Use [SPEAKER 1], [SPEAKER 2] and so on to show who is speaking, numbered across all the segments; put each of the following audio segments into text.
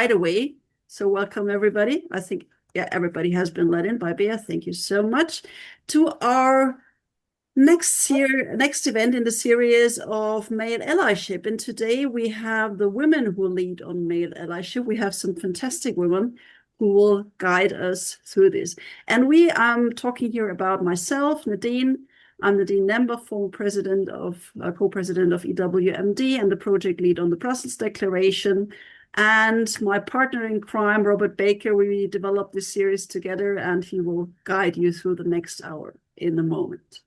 [SPEAKER 1] right away. So welcome everybody. I think, yeah, everybody has been let in by Bea. Thank you so much to our next event in the series of Male Allyship. And today we have the women who lead on Male Allyship. We have some fantastic women who will guide us through this. And we are talking here about myself, Nadine. I'm Nadine Nembach, former co-president of EWMD and the project lead on the Brussels Declaration. And my partner in crime, Robert Baker, we developed this series together, and he will guide you through the next hour in a moment.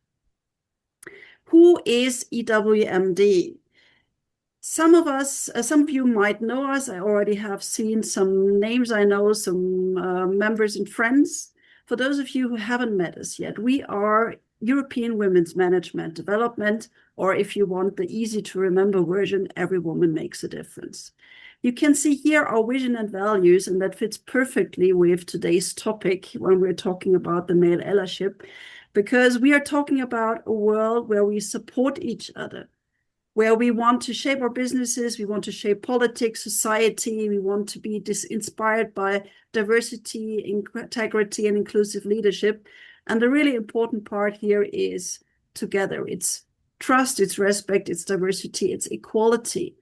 [SPEAKER 1] Who is EWMD? Some of you might know us. I already have seen some names. I know some members and friends. For those of you who haven't met us yet, we are European Women's Management Development, or if you want the easy to remember version, Every Woman Makes a Difference. You can see here our vision and values, and that fits perfectly with today's topic when we're talking about the male allyship, because we are talking about a world where we support each other, where we want to shape our businesses, we want to shape politics, society, we want to be inspired by diversity, integrity, and inclusive leadership. And the really important part here is together. It's trust, it's respect, it's diversity, it's equality.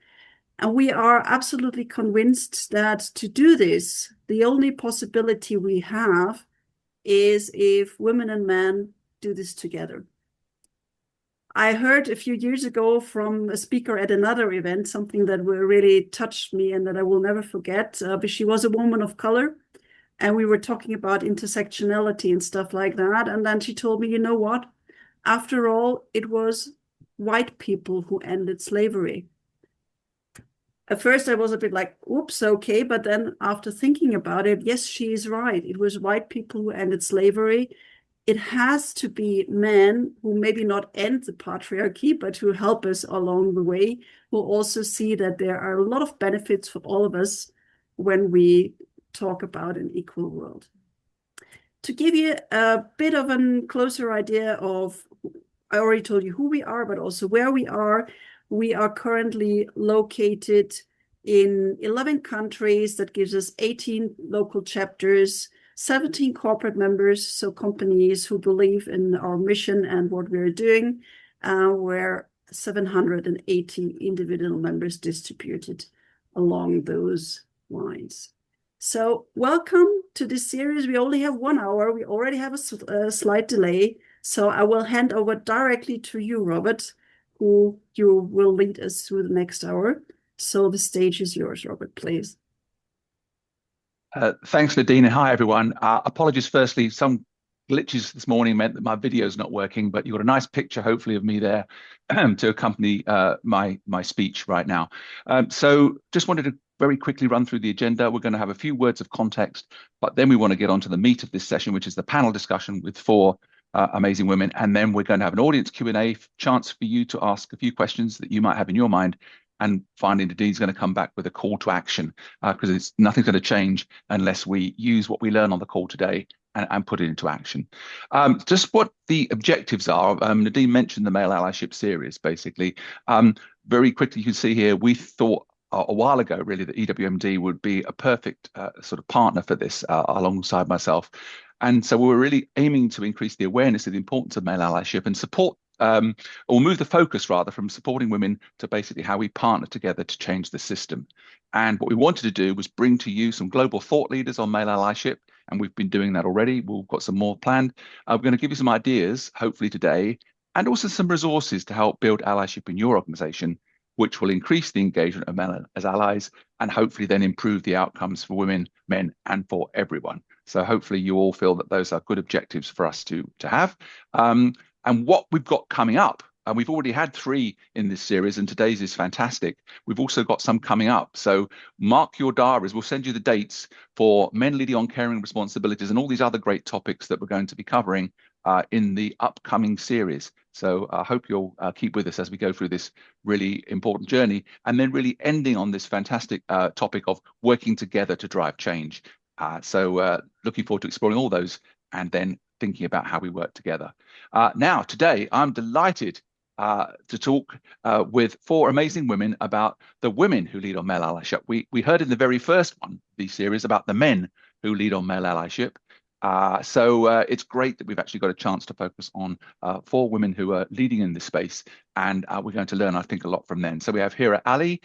[SPEAKER 1] And we are absolutely convinced that to do this, the only possibility we have is if women and men do this together. I heard a few years ago from a speaker at another event, something that really touched me and that I will never forget. But she was a woman of color, and we were talking about intersectionality and stuff like that. And then she told me, you know what? After all, it was white people who ended slavery. At first, I was a bit like, oops, okay. But then after thinking about it, yes, she is right. It was white people who ended slavery. It has to be men who maybe not end the patriarchy, but who help us along the way, who also see that there are a lot of benefits for all of us when we talk about an equal world. To give you a bit of a closer idea of, I already told you who we are, but also where we are currently located in 11 countries. That gives us 18 local chapters, 17 corporate members, so companies who believe in our mission and what we're doing. We're 780 individual members distributed along those lines. So welcome to this series. We only have 1 hour. We already have a slight delay. So I will hand over directly to you, Robert, who you will lead us through the next hour. So the stage is yours, Robert, please.
[SPEAKER 2] Thanks, Nadine. Hi, everyone. Apologies, firstly, some glitches this morning meant that my video is not working, but you've got a nice picture, hopefully, of me there to accompany my speech right now. So just wanted to very quickly run through the agenda. We're going to have a few words of context, but then we want to get on to the meat of this session, which is the panel discussion with 4 amazing women. And then we're going to have an audience Q&A, chance for you to ask a few questions that you might have in your mind. And finally, Nadine's going to come back with a call to action, because nothing's going to change unless we use what we learn on the call today and put it into action. Just what the objectives are. Nadine mentioned the Male Allyship series, basically. Very quickly, you can see here, we thought a while ago, really, that EWMD would be a perfect sort of partner for this alongside myself. And so we were really aiming to increase the awareness of the importance of male allyship and support, or move the focus rather from supporting women to basically how we partner together to change the system. And what we wanted to do was bring to you some global thought leaders on male allyship, and we've been doing that already. We've got some more planned. We're going to give you some ideas, hopefully today, and also some resources to help build allyship in your organization, which will increase the engagement of men as allies and hopefully then improve the outcomes for women, men, and for everyone. So hopefully you all feel that those are good objectives for us to have. And what we've got coming up, and we've already had 3 in this series, and today's is fantastic. We've also got some coming up. So mark your diaries. We'll send you the dates for men leading on caring responsibilities and all these other great topics that we're going to be covering in the upcoming series. So I hope you'll keep with us as we go through this really important journey, and then really ending on this fantastic topic of working together to drive change. So looking forward to exploring all those and then thinking about how we work together. Now, today, I'm delighted to talk with four amazing women about the women who lead on male allyship. We heard in the very first one of these series about the men who lead on male allyship. So it's great that we've actually got a chance to focus on four women who are leading in this space, and we're going to learn, I think, a lot from them. So we have Hira Ali,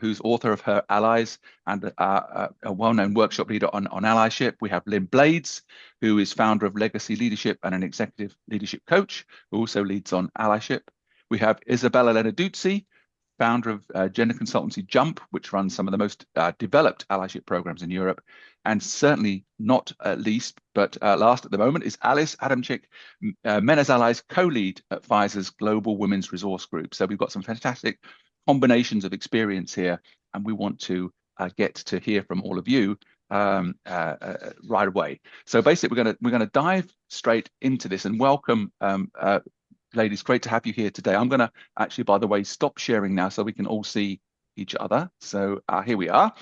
[SPEAKER 2] who's author of Her Allies and a well-known workshop leader on allyship. We have Lynn Blades, who is founder of Legacy Leadership and an executive leadership coach, who also leads on allyship. We have Isabella Lenarduzzi, founder of gender consultancy Jump, which runs some of the most developed allyship programs in Europe. And certainly not least, but last at the moment, is AllyshipLynn Adamczyk, Men as Allies co-lead at Pfizer's Global Women's Resource Group. So we've got some fantastic combinations of experience here, and we want to get to hear from all of you right away. So basically, we're gonna dive straight into this and welcome. Ladies, great to have you here today. I'm going to actually, by the way, stop sharing now so we can all see each other. So here we are.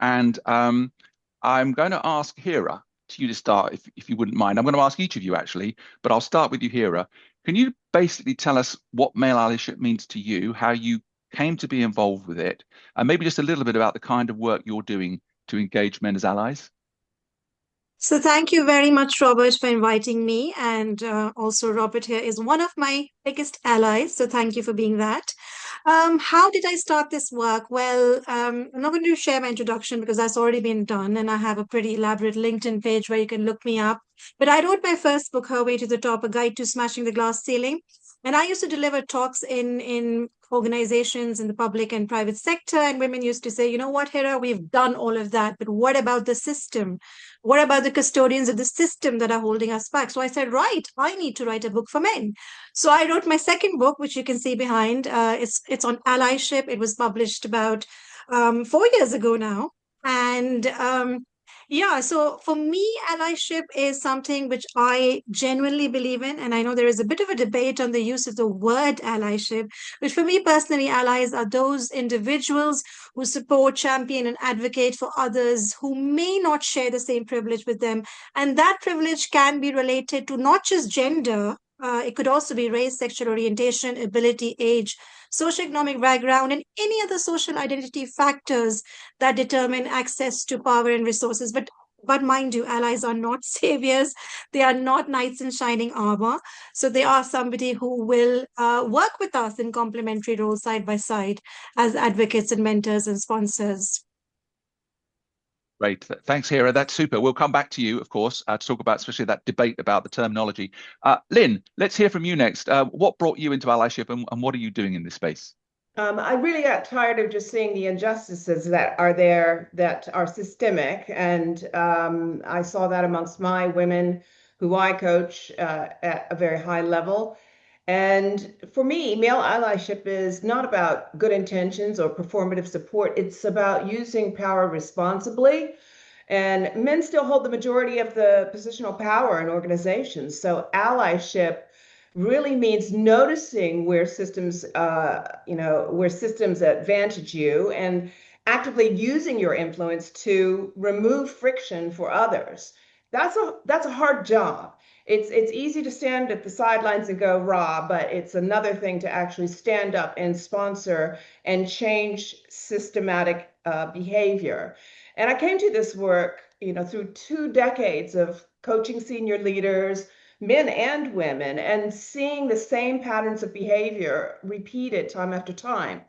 [SPEAKER 2] And I'm going to ask Hira to you to start, if you wouldn't mind. I'm going to ask each of you, actually, but I'll start with you, Hira. Can you basically tell us what male allyship means to you, how you came to be involved with it, and maybe just a little bit about the kind of work you're doing to engage men as allies?
[SPEAKER 3] So thank you very much, Robert, for inviting me. And also, Robert here is one of my biggest allies. So thank you for being that. How did I start this work? Well, I'm not going to share my introduction because that's already been done. And I have a pretty elaborate LinkedIn page where you can look me up. But I wrote my first book, Her Way to the Top, A Guide to Smashing the Glass Ceiling. And I used to deliver talks in organizations in the public and private sector. And women used to say, you know what, Hira, we've done all of that. But what about the system? What about the custodians of the system that are holding us back? So I said, right, I need to write a book for men. So I wrote my second book, which you can see behind. It's on allyship. It was published about 4 years ago now. And yeah, so for me, allyship is something which I genuinely believe in. And I know there is a bit of a debate on the use of the word allyship, but for me personally, allies are those individuals who support, champion, and advocate for others who may not share the same privilege with them. And that privilege can be related to not just gender. It could also be race, sexual orientation, ability, age, socioeconomic background, and any other social identity factors that determine access to power and resources. But mind you, allies are not saviors. They are not knights in shining armor. So they are somebody who will work with us in complementary roles side by side as advocates and mentors and sponsors.
[SPEAKER 2] Great. Thanks, Hira. That's super. We'll come back to you, of course, to talk about especially that debate about the terminology. Lynn, let's hear from you next. What brought you into allyship and what are you doing in this space?
[SPEAKER 4] I really got tired of just seeing the injustices that are there that are systemic. And I saw that amongst my women who I coach at a very high level. And for me, male allyship is not about good intentions or performative support. It's about using power responsibly. And men still hold the majority of the positional power in organizations. So allyship really means noticing where systems, where systems advantage you and actively using your influence to remove friction for others. That's a hard job. It's easy to stand at the sidelines and go raw, but it's another thing to actually stand up and sponsor and change systematic behavior. And I came to this work, through 2 decades of coaching senior leaders, men and women, and seeing the same patterns of behavior repeated time after time.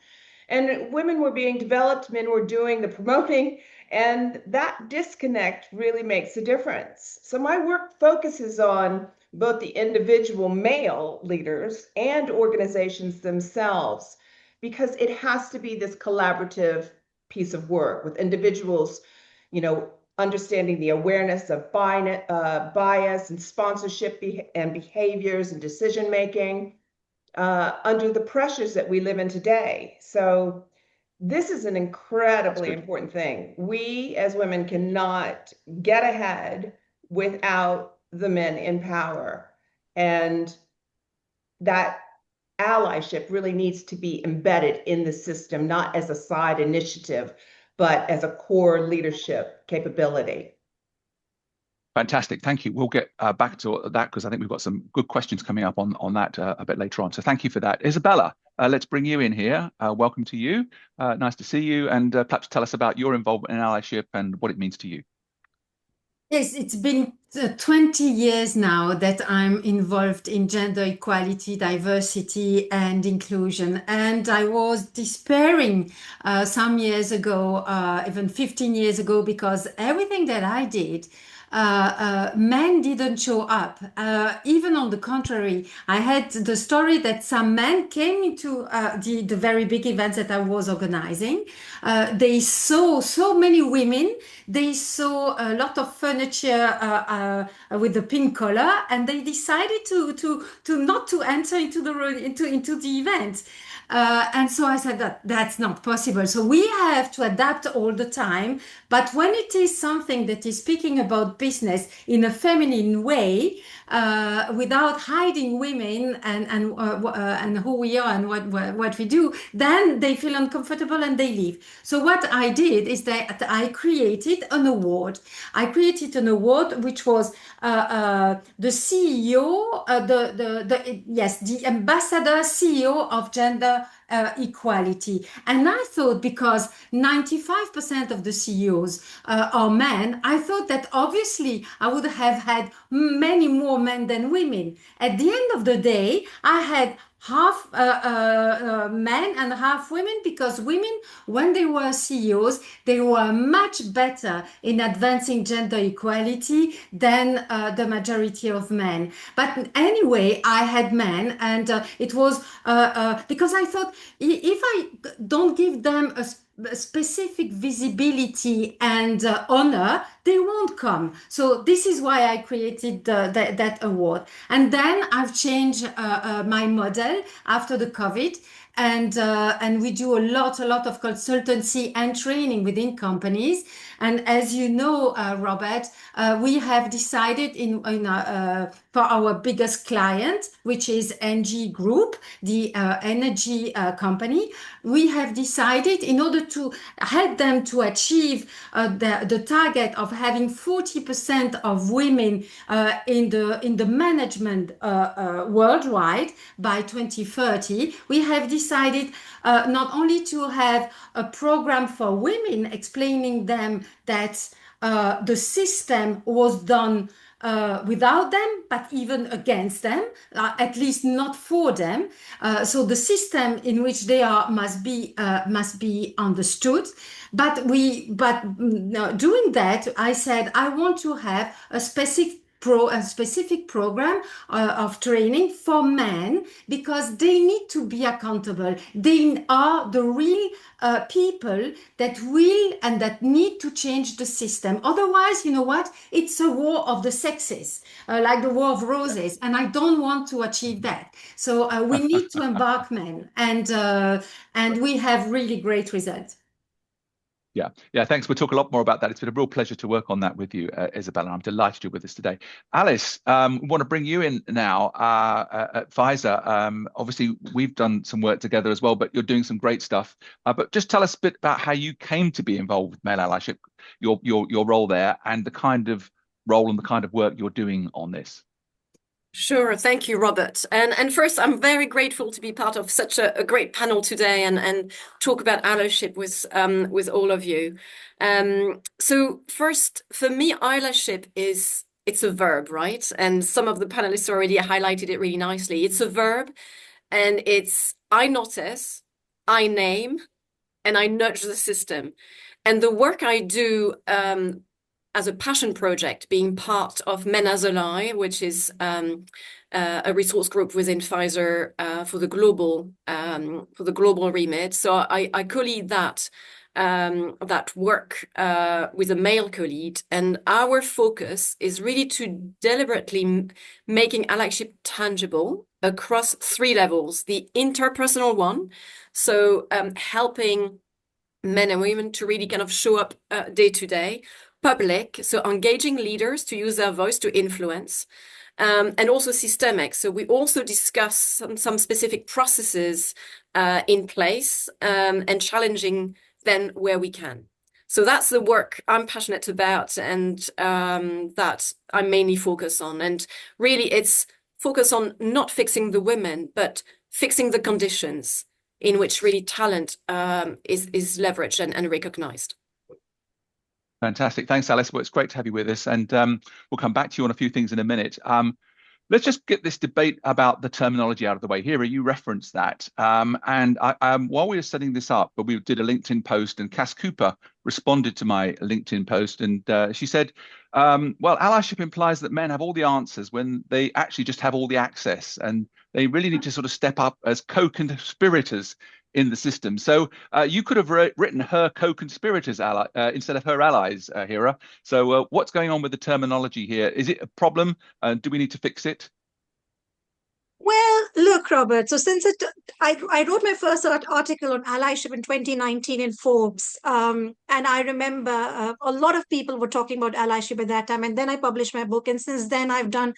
[SPEAKER 4] And women were being developed, men were doing the promoting, and that disconnect really makes a difference. So my work focuses on both the individual male leaders and organizations themselves, because it has to be this collaborative piece of work with individuals, understanding the awareness of bias and sponsorship and behaviors and decision-making under the pressures that we live in today. So this is an incredibly important thing. We as women cannot get ahead without the men in power. And that allyship really needs to be embedded in the system, not as a side initiative, but as a core leadership capability.
[SPEAKER 2] Fantastic. Thank you. We'll get back to that because I think we've got some good questions coming up on that a bit later on. So thank you for that. Isabella, let's bring you in here. Welcome to you. Nice to see you. And perhaps tell us about your involvement in allyship and what it means to you.
[SPEAKER 5] Yes, it's been 20 years now that I'm involved in gender equality, diversity, and inclusion. And I was despairing some years ago, even 15 years ago, because everything that I did, men didn't show up. Even on the contrary, I had the story that some men came into the very big events that I was organizing. They saw so many women. They saw a lot of furniture with the pink color, and they decided to not to enter into the event. And so I said that's not possible. So we have to adapt all the time. But when it is something that is speaking about business in a feminine way, without hiding women and who we are and what we do, then they feel uncomfortable and they leave. So what I did is that I created an award. I created an award which was the CEO, the ambassador CEO of gender equality. And I thought, because 95% of the CEOs are men, I thought that obviously I would have had many more men than women. At the end of the day, I had half men and half women, because women, when they were CEOs, they were much better in advancing gender equality than the majority of men. But anyway, I had men, and it was because I thought, if I don't give them a specific visibility and honor, they won't come. So this is why I created that award. And then I've changed my model after the COVID. And we do a lot of consultancy and training within companies. And as you know, Robert, we have decided for our biggest client, which is NG Group, the energy company, we have decided, in order to help them to achieve the target of having 40% of women in the management worldwide by 2030, we have decided not only to have a program for women, explaining them that the system was done without them, but even against them, at least not for them. So the system in which they are must be understood. But doing that, I said I want to have a specific program of training for men, because they need to be accountable. They are the real people that will and that need to change the system. Otherwise, you know what? It's a war of the sexes, like the War of Roses, and I don't want to achieve that. So we need to embark men, and we have really great results.
[SPEAKER 2] Yeah, thanks. We'll talk a lot more about that. It's been a real pleasure to work on that with you, Isabella. I'm delighted you're with us today. Alice, we want to bring you in now at Pfizer. Obviously, we've done some work together as well, but you're doing some great stuff. But just tell us a bit about how you came to be involved with Male Allyship, your role there, and the kind of role and the kind of work you're doing on this.
[SPEAKER 6] Sure. Thank you, Robert. And first, I'm very grateful to be part of such a great panel today and talk about allyship with all of you. So first, for me, allyship it's a verb, right? And some of the panelists already highlighted it really nicely. It's a verb, and it's I notice, I name, and I nudge the system. And the work I do as a passion project, being part of Men as Ally, which is a resource group within Pfizer for the global remit. So I co-lead that work with a male co-lead, and our focus is really to deliberately making allyship tangible across 3 levels. The interpersonal one, so helping men and women to really kind of show up day to day. Public, so engaging leaders to use their voice to influence, and also systemic. So we also discuss some specific processes in place and challenging then where we can. So that's the work I'm passionate about, and that I mainly focus on. And really, it's focus on not fixing the women, but fixing the conditions in which really talent is leveraged and recognized.
[SPEAKER 2] Fantastic. Thanks, Alice. Well, it's great to have you with us. And we'll come back to you on a few things in a minute. Let's just get this debate about the terminology out of the way. Hira, you referenced that. And while we were setting this up, we did a LinkedIn post, and Cass Cooper responded to my LinkedIn post. And she said, well, allyship implies that men have all the answers when they actually just have all the access. And they really need to sort of step up as co-conspirators in the system. So you could have written her co-conspirators instead of her allies, Hira. So what's going on with the terminology here? Is it a problem? Do we need to fix it?
[SPEAKER 3] Well, look, Robert, so since I wrote my first article on allyship in 2019 in Forbes, and I remember a lot of people were talking about allyship at that time, and then I published my book, and since then I've done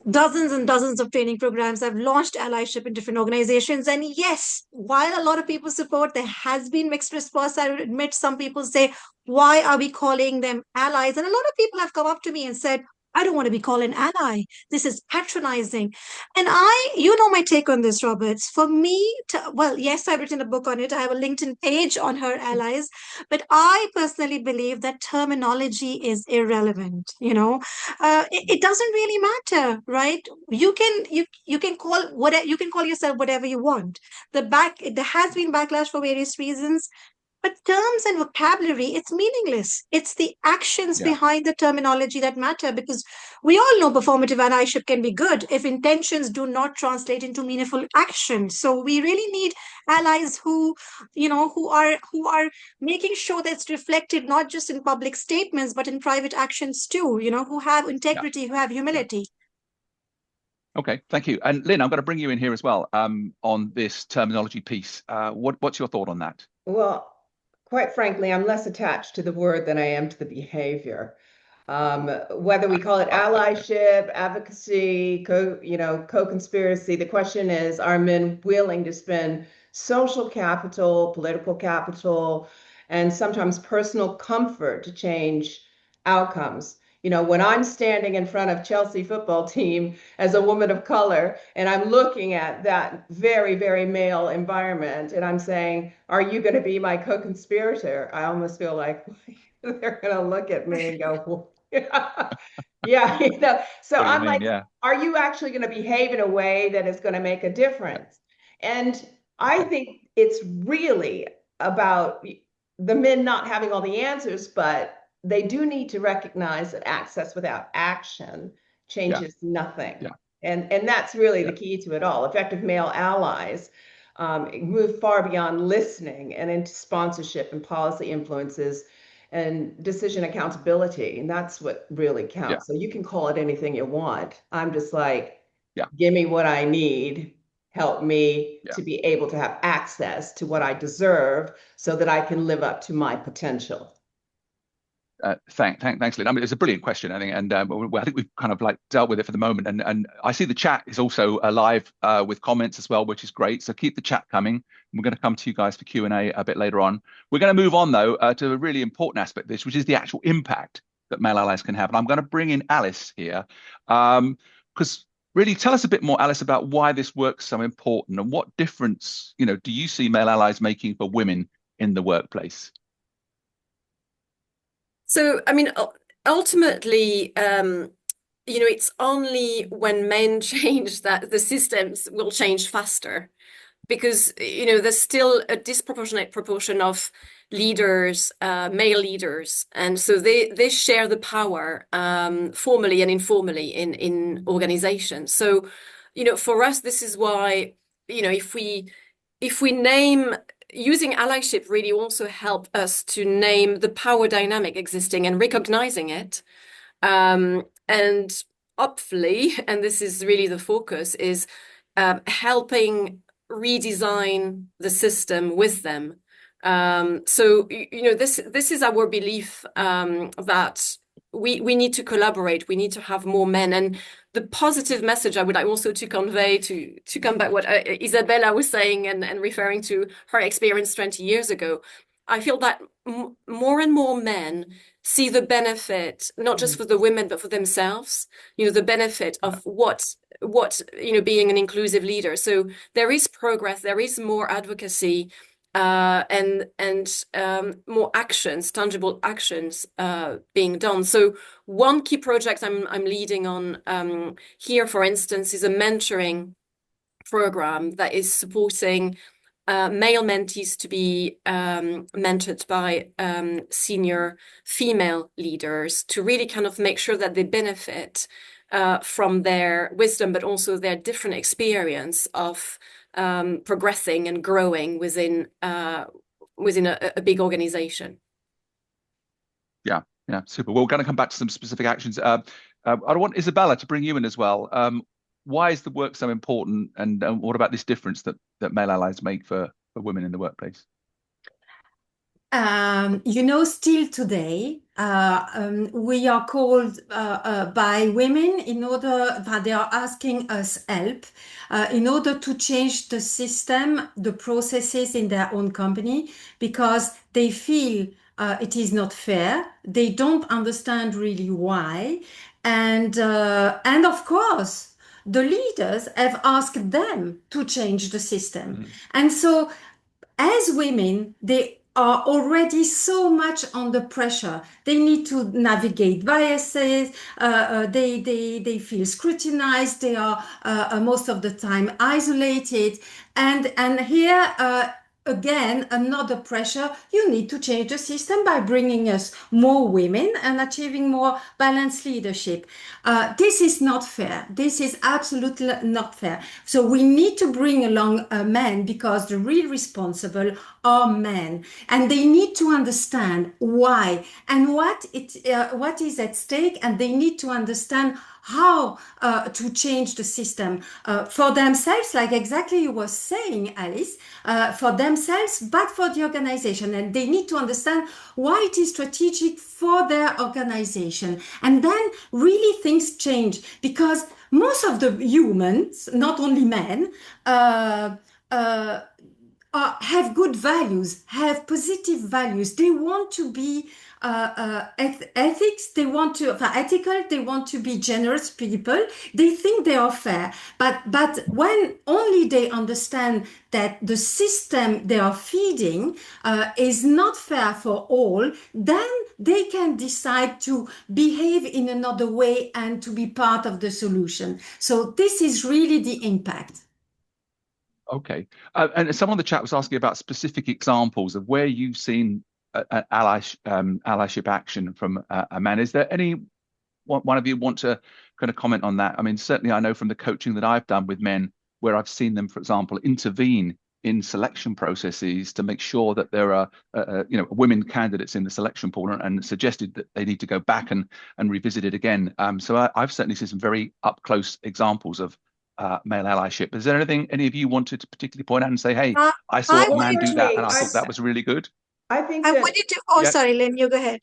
[SPEAKER 3] dozens and dozens of training programs. I've launched allyship in different organizations. And yes, while a lot of people support, there has been mixed response. I would admit some people say, why are we calling them allies? And a lot of people have come up to me and said, I don't want to be called an ally. This is patronizing. And you know my take on this, Roberts. For me, well, yes, I've written a book on it. I have a LinkedIn page on her allies. But I personally believe that terminology is irrelevant. It doesn't really matter, right? You can call yourself whatever you want. There has been backlash for various reasons. But terms and vocabulary, it's meaningless. It's the actions behind the terminology that matter, because we all know performative allyship can be good if intentions do not translate into meaningful action. So we really need allies who are making sure that it's reflected not just in public statements, but in private actions too, who have integrity, who have humility.
[SPEAKER 2] Okay, thank you. And Lynn, I'm going to bring you in here as well on this terminology piece. What's your thought on that?
[SPEAKER 4] Well, quite frankly, I'm less attached to the word than I am to the behavior. Whether we call it allyship, advocacy, co-conspiracy, the question is, are men willing to spend social capital, political capital, and sometimes personal comfort to change outcomes? When I'm standing in front of Chelsea football team as a woman of color, and I'm looking at that very, very male environment, and I'm saying, are you going to be my co-conspirator? I almost feel like they're going to look at me and go, well, yeah. So I'm like, are you actually going to behave in a way that is going to make a difference? And I think it's really about the men not having all the answers, but they do need to recognize that access without action changes nothing. And that's really the key to it all. Effective male allies move far beyond listening and into sponsorship and policy influences and decision accountability. And that's what really counts. So you can call it anything you want. I'm just like, give me what I need. Help me to be able to have access to what I deserve so that I can live up to my potential.
[SPEAKER 2] Thanks, Lynn. I mean, it's a brilliant question, I think, and I think we've kind of like dealt with it for the moment. And I see the chat is also live with comments as well, which is great. So keep the chat coming. We're going to come to you guys for Q&A a bit later on. We're going to move on though to a really important aspect of this, which is the actual impact that male allies can have. And I'm going to bring in Alice here because really tell us a bit more, Alice, about why this work's so important and what difference, do you see male allies making for women in the workplace?
[SPEAKER 6] So, I mean, ultimately, it's only when men change that the systems will change faster, because, there's still a disproportionate proportion of leaders, male leaders. And so they share the power formally and informally in organizations. So, for us, this is why, if we name... Using allyship really also help us to name the power dynamic existing and recognizing it. And hopefully, and this is really the focus, is helping redesign the system with them. So, this is our belief that we need to collaborate. We need to have more men. And the positive message I would like also to convey to come back what Isabella was saying and referring to her experience 20 years ago. I feel that more and more men see the benefit, not just for the women, but for themselves, the benefit of what, being an inclusive leader. So there is progress, there is more advocacy, and more actions, tangible actions being done. So one key project I'm leading on here, for instance, is a mentoring program that is supporting male mentees to be mentored by senior female leaders to really kind of make sure that they benefit from their wisdom, but also their different experience of progressing and growing within a big organization.
[SPEAKER 2] Yeah, super. Well, we're going to come back to some specific actions. I want Isabella to bring you in as well. Why is the work so important, and what about this difference that male allies make for women in the workplace?
[SPEAKER 5] Still today, we are called by women in order that they are asking us help in order to change the system, the processes in their own company, because they feel it is not fair. They don't understand really why, and of course, the leaders have asked them to change the system. And so as women, they are already so much under pressure. They need to navigate biases. They feel scrutinized. They are most of the time isolated. And here, again, another pressure. You need to change the system by bringing us more women and achieving more balanced leadership. This is not fair. This is absolutely not fair. So we need to bring along men, because the real responsible are men, and they need to understand why and what is at stake, and they need to understand how to change the system for themselves, like exactly you were saying, Alice, for themselves, but for the organization. And they need to understand why it is strategic for their organization. And then really things change, because most of the humans, not only men, have good values, have positive values. They want to be ethics. They want to ethical. They want to be generous people. They think they are fair. But when only they understand that the system they are feeding is not fair for all, then they can decide to behave in another way and to be part of the solution. So this is really the impact.
[SPEAKER 2] Okay. And someone in the chat was asking about specific examples of where you've seen allyship action from a man. Is there any one of you want to kind of comment on that? I mean, certainly I know from the coaching that I've done with men, where I've seen them, for example, intervene in selection processes to make sure that there are women candidates in the selection pool, and suggested that they need to go back and revisit it again. So I've certainly seen some very up close examples of male allyship. Is there anything any of you wanted to particularly point out and say, hey, I saw a man do that and I thought that was really good?
[SPEAKER 4] I think
[SPEAKER 3] I
[SPEAKER 4] that,
[SPEAKER 3] wanted to, oh,
[SPEAKER 2] yeah.
[SPEAKER 3] Sorry, Lynn, you go ahead.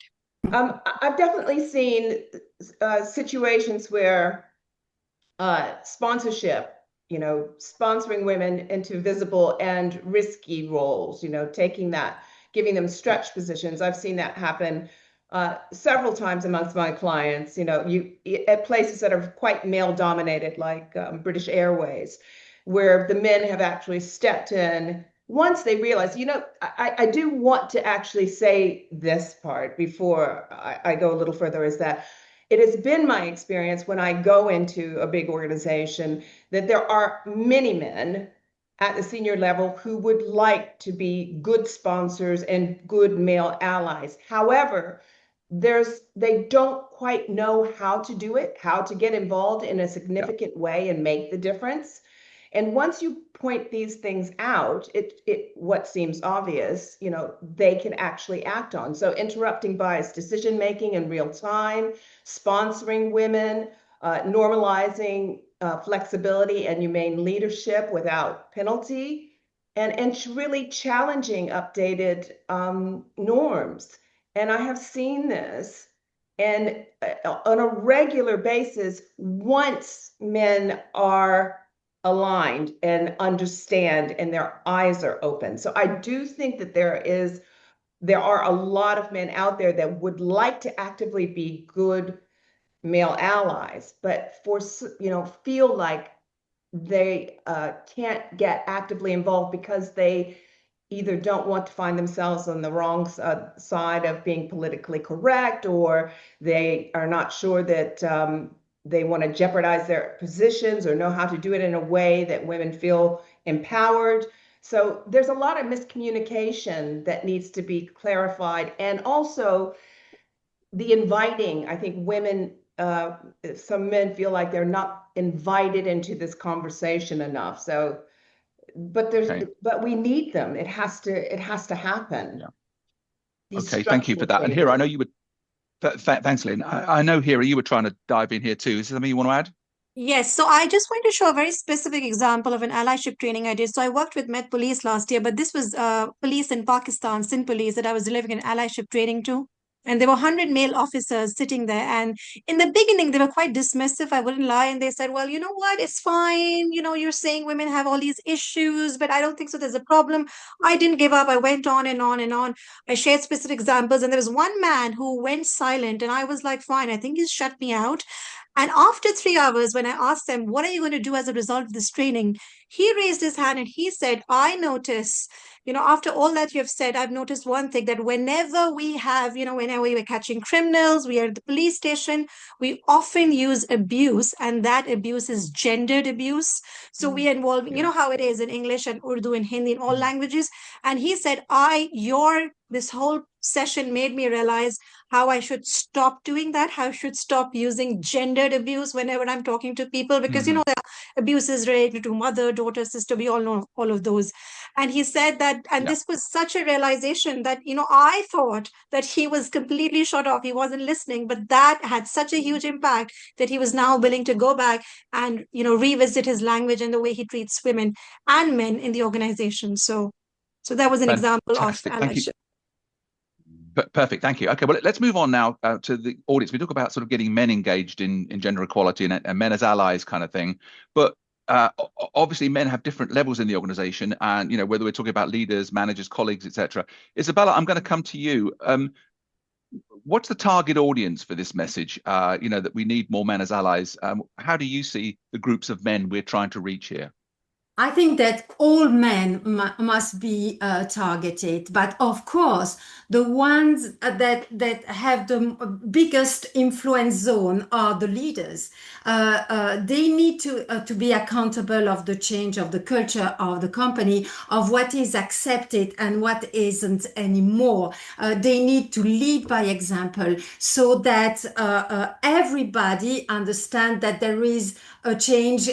[SPEAKER 4] I've definitely seen situations where sponsorship, sponsoring women into visible and risky roles, taking that, giving them stretch positions. I've seen that happen several times amongst my clients, at places that are quite male dominated, like British Airways, where the men have actually stepped in once they realize, I do want to actually say this part before I go a little further, is that it has been my experience when I go into a big organization that there are many men at the senior level who would like to be good sponsors and good male allies. However, they don't quite know how to do it, how to get involved in a significant way and make the difference. And once you point these things out, what seems obvious, they can actually act on. So interrupting biased decision-making in real time, sponsoring women, normalizing flexibility and humane leadership without penalty, and really challenging updated norms. And I have seen this, and on a regular basis, once men are aligned and understand and their eyes are open. So I do think that there is there are a lot of men out there that would like to actively be good male allies, but feel like they can't get actively involved because they either don't want to find themselves on the wrong side of being politically correct, or they are not sure that they want to jeopardize their positions or know how to do it in a way that women feel empowered. So there's a lot of miscommunication that needs to be clarified. And also the inviting, I think women, some men feel like they're not invited into this conversation enough. So, but we need them. It has to happen.
[SPEAKER 2] Yeah. Okay, thank you for that. And Hira, I know you would. Thanks, Lynn. I know, Hira, you were trying to dive in here too. Is there something you want to add?
[SPEAKER 3] Yes, so I just want to show a very specific example of an allyship training I did. So I worked with Met Police last year, but this was police in Pakistan, Sindh Police, that I was delivering an allyship training to. And there were 100 male officers sitting there. And in the beginning, they were quite dismissive, I wouldn't lie. And they said, well, you know what, it's fine. You know, you're saying women have all these issues, but I don't think so. There's a problem. I didn't give up. I went on and on and on. I shared specific examples. And there was one man who went silent. And I was like, fine, I think he's shut me out. And after 3 hours, when I asked him, what are you going to do as a result of this training? He raised his hand and he said, I notice, after all that you have said, I've noticed one thing, that whenever we have, whenever we were catching criminals, we are at the police station, we often use abuse, and that abuse is gendered abuse. So we are involving, you know how it is in English and Urdu and Hindi and all languages. And he said, this whole session made me realize how I should stop doing that, how I should stop using gendered abuse whenever I'm talking to people, because, the abuse is related to mother, daughter, sister, we all know all of those. And he said that, and this was such a realization that, I thought that he was completely shut off, he wasn't listening, but that had such a huge impact that he was now willing to go back and, revisit his language and the way he treats women and men in the organization. So that was an example of allyship.
[SPEAKER 2] Perfect, thank you. Okay, well, let's move on now to the audience. We talk about sort of getting men engaged in gender equality and men as allies kind of thing. But obviously, men have different levels in the organization, and whether we're talking about leaders, managers, colleagues, etc. Isabella, I'm going to come to you. What's the target audience for this message? That we need more men as allies. How do you see the groups of men we're trying to reach here?
[SPEAKER 5] I think that all men must be targeted, but of course, the ones that have the biggest influence zone are the leaders. They need to be accountable of the change of the culture of the company, of what is accepted and what isn't anymore. They need to lead by example, so that everybody understands that there is a change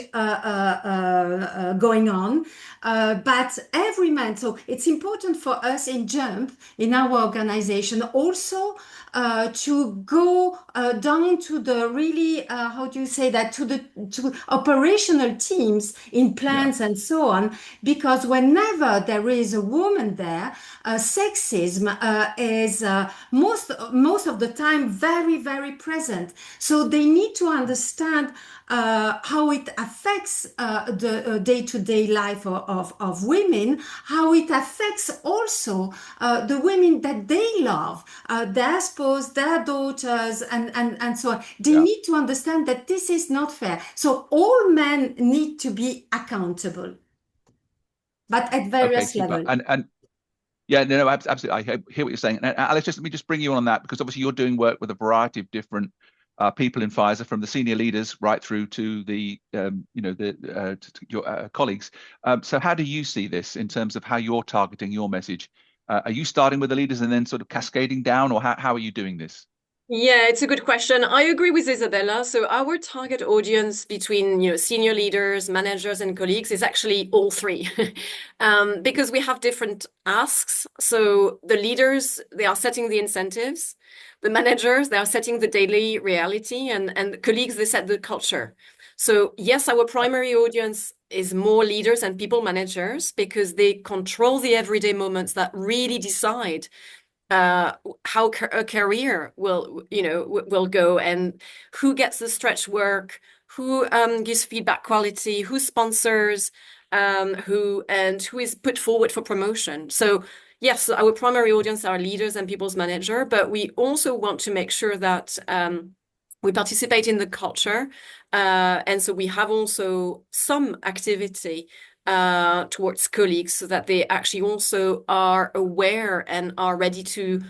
[SPEAKER 5] going on, but every man. So it's important for us in JUMP, in our organization, also to go down to the really, how do you say that, to operational teams in plants and so on, because whenever there is a woman there, sexism is most of the time very, very present. So they need to understand how it affects the day-to-day life of women, how it affects also the women that they love, their spouse, their daughters, and so on. They need to understand that this is not fair. So all men need to be accountable, but at various levels.
[SPEAKER 2] And yeah, no, absolutely. I hear what you're saying. And Alice, let me just bring you on that, because obviously you're doing work with a variety of different people in Pfizer, from the senior leaders right through to the your colleagues. So how do you see this in terms of how you're targeting your message? Are you starting with the leaders and then sort of cascading down, or how are you doing this?
[SPEAKER 6] Yeah, it's a good question. I agree with Isabella. So our target audience between senior leaders, managers, and colleagues is actually all three, because we have different asks. So the leaders, they are setting the incentives. The managers, they are setting the daily reality, and the colleagues, they set the culture. So yes, our primary audience is more leaders and people managers, because they control the everyday moments that really decide how a career will go, and who gets the stretch work, who gives feedback quality, who sponsors, who is put forward for promotion. So yes, our primary audience are leaders and people's manager, but we also want to make sure that we participate in the culture. And so we have also some activity towards colleagues so that they actually also are aware and are ready to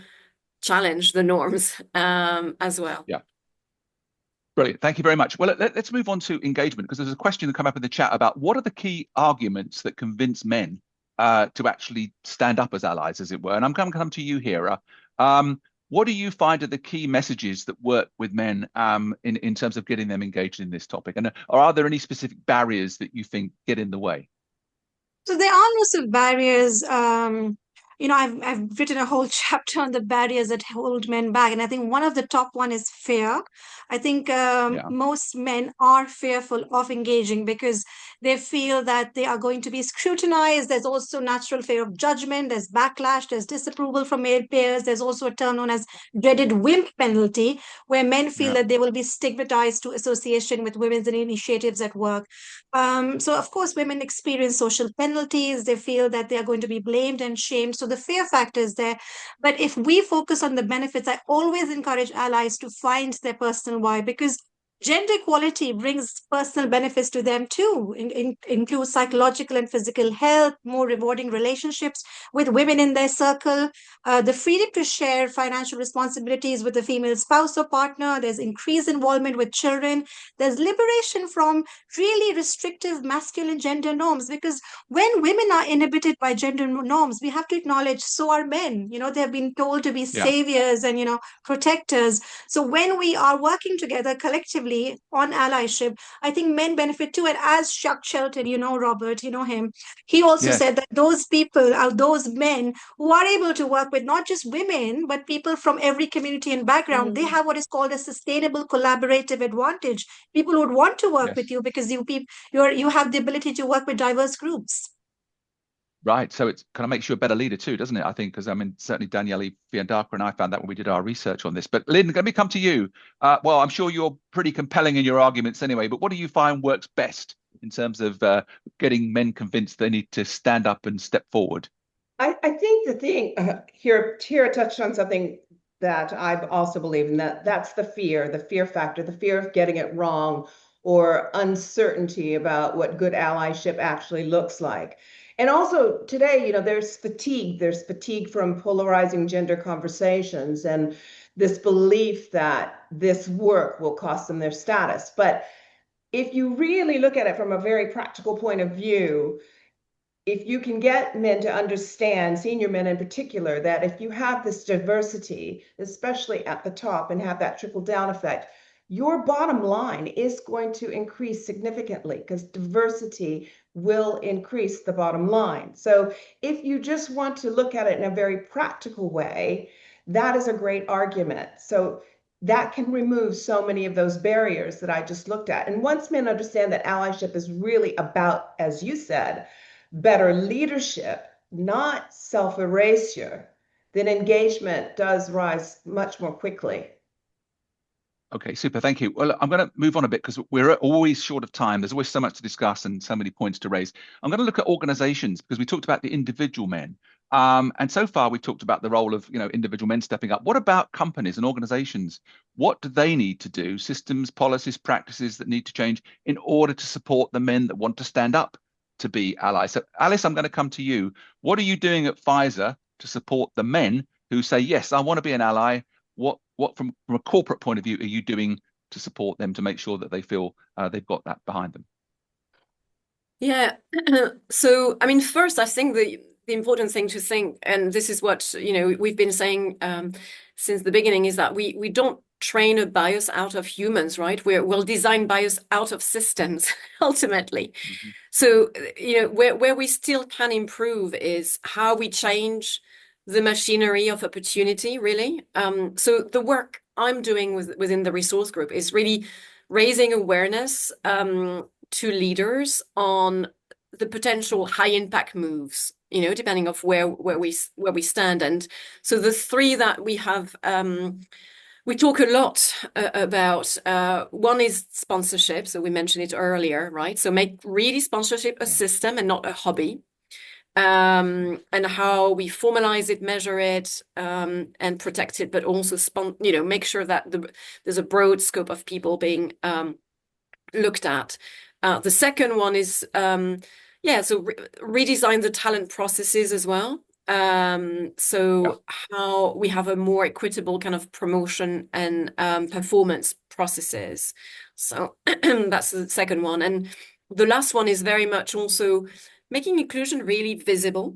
[SPEAKER 6] challenge the norms as well.
[SPEAKER 2] Yeah. Brilliant. Thank you very much. Well, let's move on to engagement, because there's a question that come up in the chat about what are the key arguments that convince men to actually stand up as allies, as it were. And I'm going to come to you, Hira. What do you find are the key messages that work with men in terms of getting them engaged in this topic? And are there any specific barriers that you think get in the way?
[SPEAKER 3] So there are lots of barriers. I've written a whole chapter on the barriers that hold men back, and I think one of the top one is fear. I think most men are fearful of engaging because they feel that they are going to be scrutinized. There's also natural fear of judgment. There's backlash. There's disapproval from male peers. There's also a term known as dreaded wimp penalty, where men feel that they will be stigmatized to association with women's initiatives at work. So of course, women experience social penalties. They feel that they are going to be blamed and shamed. So the fear factor is there. But if we focus on the benefits, I always encourage allies to find their personal why, because gender equality brings personal benefits to them too. Includes psychological and physical health, more rewarding relationships with women in their circle, the freedom to share financial responsibilities with a female spouse or partner. There's increased involvement with children. There's liberation from really restrictive masculine gender norms, because when women are inhibited by gender norms, we have to acknowledge so are men. They have been told to be saviors and, protectors. So when we are working together collectively on allyship, I think men benefit too. And as Chuck Shelton, Robert, him, he also said that those people are those men who are able to work with not just women, but people from every community and background. They have what is called a sustainable collaborative advantage. People would want to work with you because you have the ability to work with diverse groups.
[SPEAKER 2] Right. So it kind of makes you a better leader too, doesn't it? I think, because certainly Daniele Fiandaca and I found that when we did our research on this. But Lynn, let me come to you. Well, I'm sure you're pretty compelling in your arguments anyway, but what do you find works best in terms of getting men convinced they need to stand up and step forward?
[SPEAKER 4] I think the thing here, Tira touched on something that I also believe in, that's the fear factor, the fear of getting it wrong, or uncertainty about what good allyship actually looks like. And also today, there's fatigue from polarizing gender conversations and this belief that this work will cost them their status. But if you really look at it from a very practical point of view, if you can get men to understand, senior men in particular, that if you have this diversity, especially at the top, and have that trickle down effect, your bottom line is going to increase significantly, because diversity will increase the bottom line. So if you just want to look at it in a very practical way, that is a great argument. So that can remove so many of those barriers that I just looked at. And once men understand that allyship is really about, as you said, better leadership, not self-erasure, then engagement does rise much more quickly.
[SPEAKER 2] Okay, super. Thank you. Well, I'm going to move on a bit because we're always short of time. There's always so much to discuss and so many points to raise. I'm going to look at organizations, because we talked about the individual men. And so far, we've talked about the role of individual men stepping up. What about companies and organizations? What do they need to do? Systems, policies, practices that need to change in order to support the men that want to stand up to be allies? So, Alice, I'm going to come to you. What are you doing at Pfizer to support the men who say, yes, I want to be an ally? What from a corporate point of view are you doing to support them to make sure that they feel they've got that behind them?
[SPEAKER 6] Yeah. So, I mean, first, I think the important thing to think, and this is what we've been saying since the beginning, is that we don't train a bias out of humans, right? We'll design bias out of systems ultimately. Mm-hmm. So, where we still can improve is how we change the machinery of opportunity, really. So the work I'm doing within the resource group is really raising awareness to leaders on the potential high impact moves, depending on where we stand. And so the three that we have, we talk a lot about. One is sponsorship. So we mentioned it earlier, right? So make really sponsorship a system and not a hobby. and how we formalize it, measure it, and protect it, but also make sure that there's a broad scope of people being looked at. The second one is redesign the talent processes as well. How we have a more equitable kind of promotion and performance processes. So that's the second one. And the last one is very much also making inclusion really visible,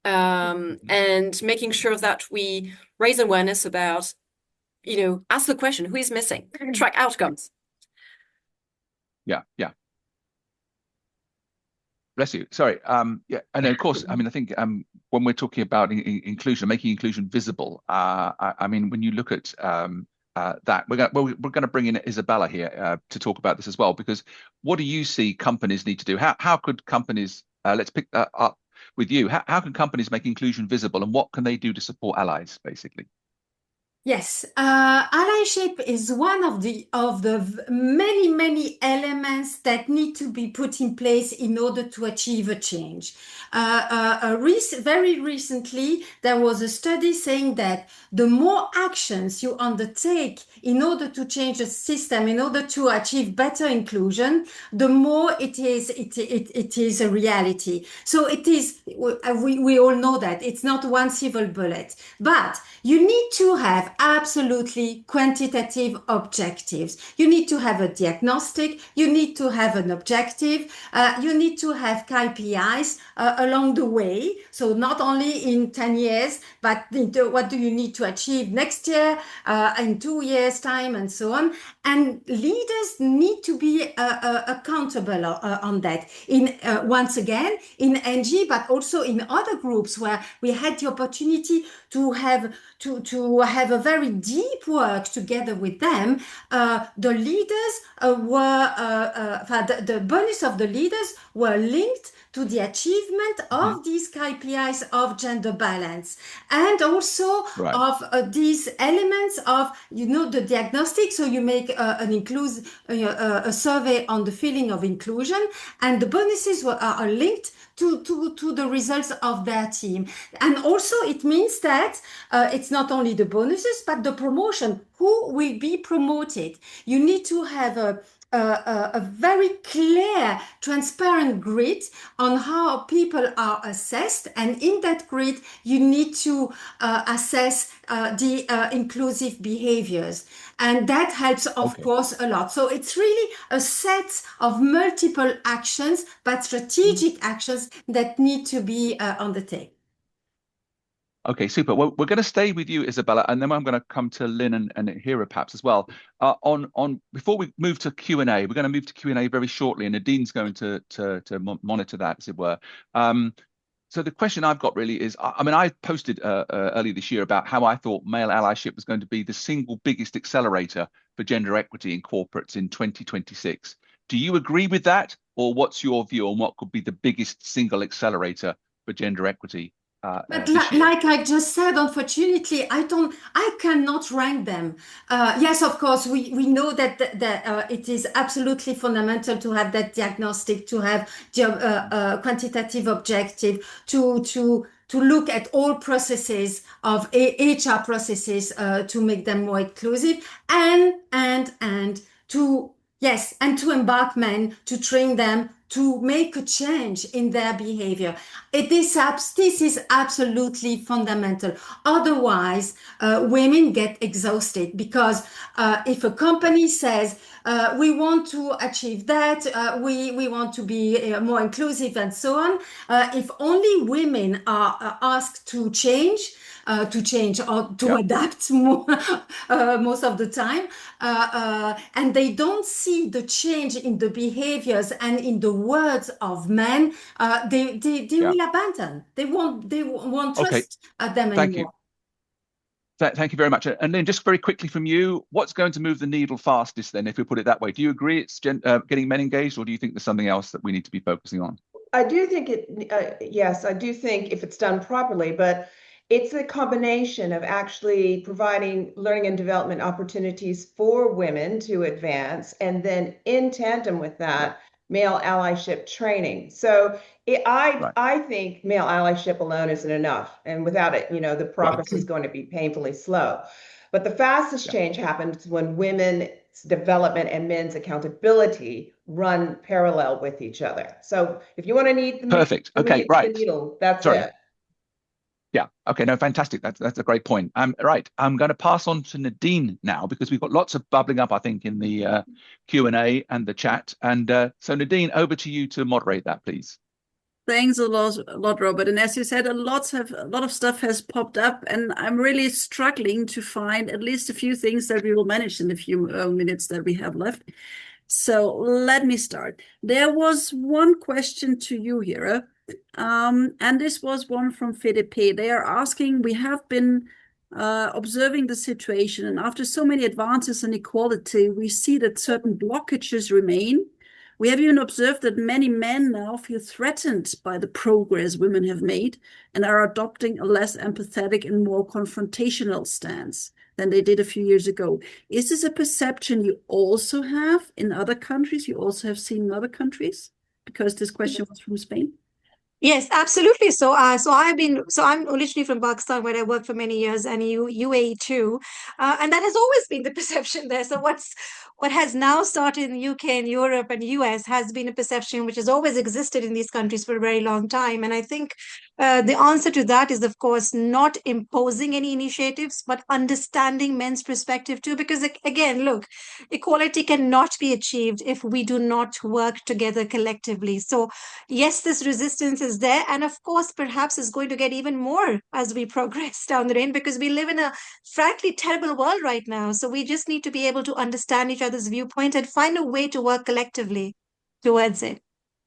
[SPEAKER 6] and making sure that we raise awareness about, ask the question, who is missing? Track outcomes.
[SPEAKER 2] Yeah. Bless you. Sorry. And of course, I mean, I think when we're talking about inclusion, making inclusion visible, I mean, when you look at that, we're going to bring in Isabella here to talk about this as well, because what do you see companies need to do? How could companies, let's pick that up with you. How can companies make inclusion visible, and what can they do to support allies, basically?
[SPEAKER 5] Yes, allyship is one of the many elements that need to be put in place in order to achieve a change. Very recently, there was a study saying that the more actions you undertake in order to change the system, in order to achieve better inclusion, the more it is a reality. So it is. We all know that it's not one silver bullet, but you need to have absolutely quantitative objectives. You need to have a diagnostic, you need to have an objective, you need to have KPIs along the way. So not only in 10 years, but what do you need to achieve next year, in 2 years' time, and so on. And leaders need to be accountable on that. Once again, in NG, but also in other groups where we had the opportunity to have a very deep work together with them. The leaders the bonus of the leaders were linked to the achievement of these KPIs of gender balance, and also of these elements of, the diagnostic. So you make a survey on the feeling of inclusion, and the bonuses are linked to the results of their team. And also it means that it's not only the bonuses, but the promotion. Who will be promoted? You need to have a very clear, transparent grid on how people are assessed. And in that grid, you need to assess the inclusive behaviors. And that helps, of course, a lot. So it's really a set of multiple actions, but strategic actions that need to be undertaken.
[SPEAKER 2] Okay, super. Well, we're going to stay with you, Isabella, and then I'm going to come to Lynn and Hira perhaps as well. Before we move to Q&A, we're going to move to Q&A very shortly, and Nadine's going to monitor that, as it were. So the question I've got really is, I mean, I posted earlier this year about how I thought male allyship was going to be the single biggest accelerator for gender equity in corporates in 2026. Do you agree with that, or what's your view on what could be the biggest single accelerator for gender equity?
[SPEAKER 5] But like I just said, unfortunately, I cannot rank them. Yes, of course, we know that it is absolutely fundamental to have that diagnostic, to have the quantitative objective, to look at all processes of HR processes to make them more inclusive, and to embark men, to train them, to make a change in their behavior. This is absolutely fundamental. Otherwise, women get exhausted, because if a company says, we want to achieve that, we want to be more inclusive and so on, if only women are asked to change or to adapt more, most of the time, and they don't see the change in the behaviors and in the words of men, they will abandon. They won't trust them anymore.
[SPEAKER 2] Thank you very much. And then just very quickly from you, what's going to move the needle fastest then, if we put it that way? Do you agree it's getting men engaged, or do you think there's something else that we need to be focusing on?
[SPEAKER 4] I do think yes, I do think if it's done properly, but it's a combination of actually providing learning and development opportunities for women to advance, and then in tandem with that, male allyship training. So I think male allyship alone isn't enough. And without it, the progress is going to be painfully slow. But the fastest change happens when women's development and men's accountability run parallel with each other. So if you want to need the
[SPEAKER 2] perfect. Okay, right.
[SPEAKER 4] The needle, that's
[SPEAKER 2] Sorry.
[SPEAKER 4] it.
[SPEAKER 2] Yeah. Okay. No, fantastic. That's a great point. Right. I'm going to pass on to Nadine now because we've got lots of bubbling up, I think, in the Q&A and the chat. And so Nadine, over to you to moderate that, please.
[SPEAKER 1] Thanks a lot, Robert. And as you said, a lot of stuff has popped up, and I'm really struggling to find at least a few things that we will manage in the few minutes that we have left. So let me start. There was one question to you, Hira, and this was one from FDP. They are asking, we have been observing the situation, and after so many advances in equality, we see that certain blockages remain. We have even observed that many men now feel threatened by the progress women have made and are adopting a less empathetic and more confrontational stance than they did a few years ago. Is this a perception you also have in other countries? You also have seen in other countries? Because this question was from Spain.
[SPEAKER 3] Yes, absolutely. So I'm originally from Pakistan, where I worked for many years, and UAE too, and that has always been the perception there. So what has now started in the UK and Europe and US has been a perception which has always existed in these countries for a very long time. And I think the answer to that is, of course, not imposing any initiatives, but understanding men's perspective too. Because again, look, equality cannot be achieved if we do not work together collectively. So yes, this resistance is there, and of course perhaps is going to get even more as we progress down the lane, because we live in a frankly terrible world right now. So we just need to be able to understand each other's viewpoint and find a way to work collectively towards it.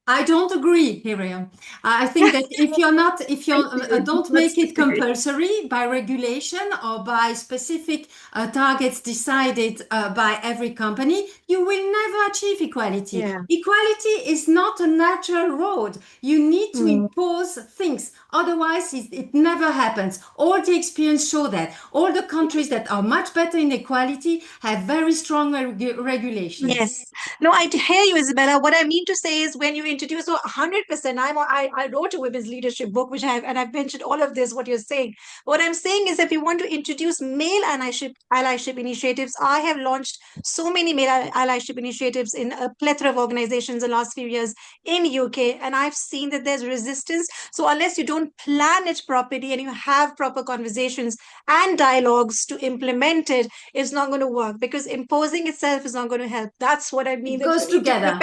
[SPEAKER 5] I don't agree, Hira. I think that if you don't make it compulsory by regulation or by specific targets decided by every company, you will never achieve equality.
[SPEAKER 3] Yeah.
[SPEAKER 5] Equality is not a natural road. You need to impose things. Otherwise, it never happens. All the experience show that. All the countries that are much better in equality have very strong regulations.
[SPEAKER 3] Yes. No, I hear you, Isabella. What I mean to say is, when you introduce 100%, I wrote a women's leadership book, I've mentioned all of this, what you're saying. What I'm saying is, if you want to introduce male allyship initiatives, I have launched so many male allyship initiatives in a plethora of organizations in the last few years in UK, and I've seen that there's resistance. So unless you don't plan it properly and you have proper conversations and dialogues to implement it, it's not going to work, because imposing itself is not going to help. That's what I mean.
[SPEAKER 5] It goes together.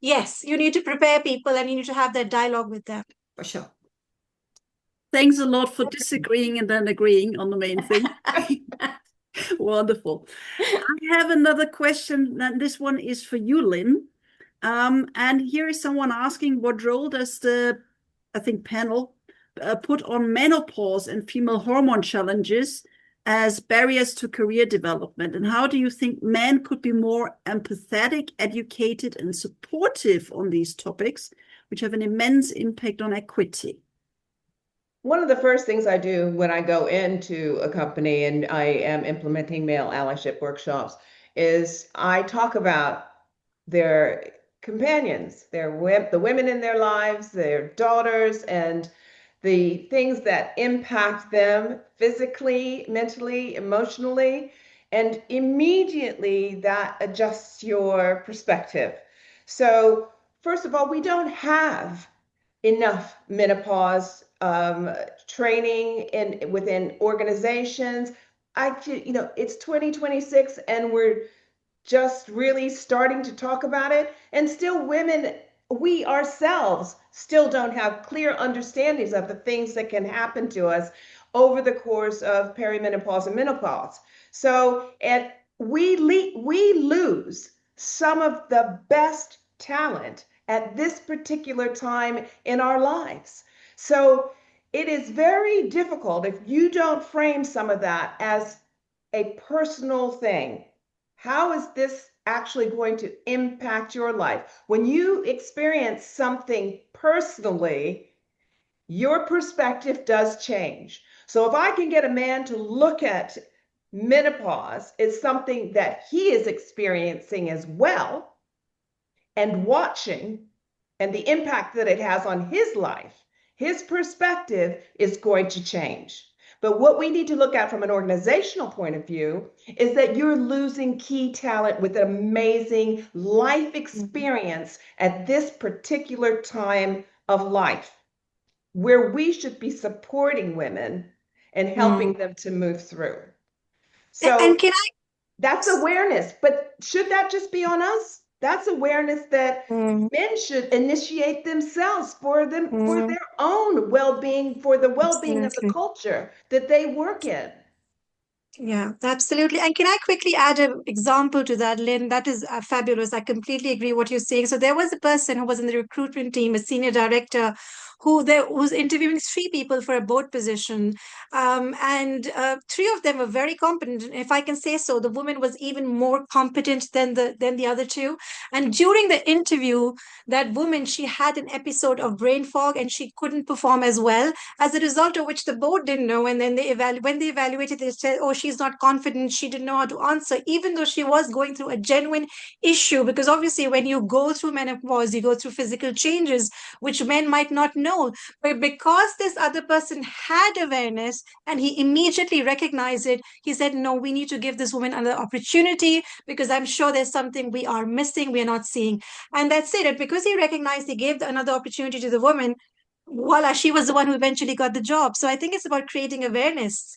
[SPEAKER 3] Yes, you need to prepare people, and you need to have that dialogue with them, for sure.
[SPEAKER 1] Thanks a lot for disagreeing and then agreeing on the main thing. Wonderful. I have another question, and this one is for you, Lynn. And here is someone asking, what role does the, I think, panel put on menopause and female hormone challenges as barriers to career development? And how do you think men could be more empathetic, educated, and supportive on these topics, which have an immense impact on equity?
[SPEAKER 4] One of the first things I do when I go into a company and I am implementing male allyship workshops is I talk about their companions, the women in their lives, their daughters, and the things that impact them physically, mentally, emotionally, and immediately that adjusts your perspective. So first of all, we don't have enough menopause training within organizations. It's 2026 and we're just really starting to talk about it, and still women, we ourselves still don't have clear understandings of the things that can happen to us over the course of perimenopause and menopause. So, and we lose some of the best talent at this particular time in our lives. So it is very difficult if you don't frame some of that as a personal thing. How is this actually going to impact your life? When you experience something personally, your perspective does change. So if I can get a man to look at menopause as something that he is experiencing as well, and watching and the impact that it has on his life, his perspective is going to change. But what we need to look at from an organizational point of view is that you're losing key talent with amazing life experience at this particular time of life, where we should be supporting women and helping them to move through. So
[SPEAKER 3] And can I?
[SPEAKER 4] that's awareness, but should that just be on us? That's awareness that men should initiate themselves for their own well-being, for the well-being of the culture that they work in.
[SPEAKER 3] Yeah, absolutely. And can I quickly add an example to that, Lynn? That is fabulous. I completely agree what you're saying. So there was a person who was in the recruitment team, a senior director, who was interviewing 3 people for a board position. And 3 of them were very competent. And if I can say so, the woman was even more competent than the other 2. And during the interview, that woman, she had an episode of brain fog and she couldn't perform as well, as a result of which the board didn't know. And then when they evaluated, they said, oh, she's not confident. She didn't know how to answer, even though she was going through a genuine issue. Because obviously, when you go through menopause, you go through physical changes, which men might not know. But because this other person had awareness and he immediately recognized it, he said, no, we need to give this woman another opportunity because I'm sure there's something we are missing, we are not seeing. And that's it. And because he recognized, he gave another opportunity to the woman, voila, she was the one who eventually got the job. So I think it's about creating awareness.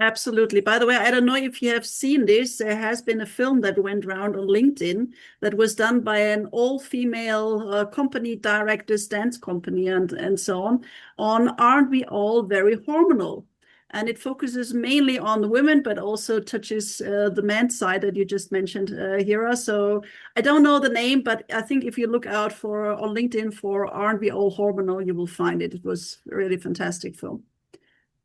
[SPEAKER 1] Absolutely. By the way, I don't know if you have seen this. There has been a film that went around on LinkedIn that was done by an all-female company directors, dance company, and so on Aren't We All Very Hormonal? And it focuses mainly on the women, but also touches the men's side that you just mentioned, Hira. So I don't know the name, but I think if you look out on LinkedIn for Aren't We All Hormonal, you will find it. It was a really fantastic film.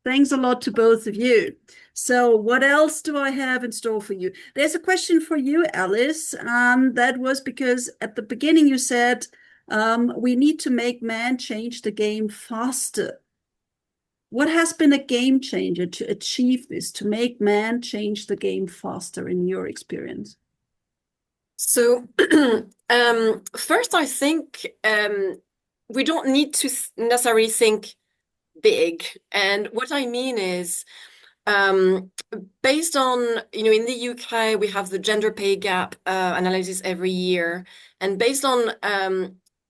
[SPEAKER 1] Thanks a lot to both of you. So what else do I have in store for you? There's a question for you, Alice. That was because at the beginning you said we need to make men change the game faster. What has been a game changer to achieve this, to make men change the game faster in your experience?
[SPEAKER 6] So first, I think we don't need to necessarily think big. And what I mean is, based on, in the UK, we have the gender pay gap analysis every year. And based on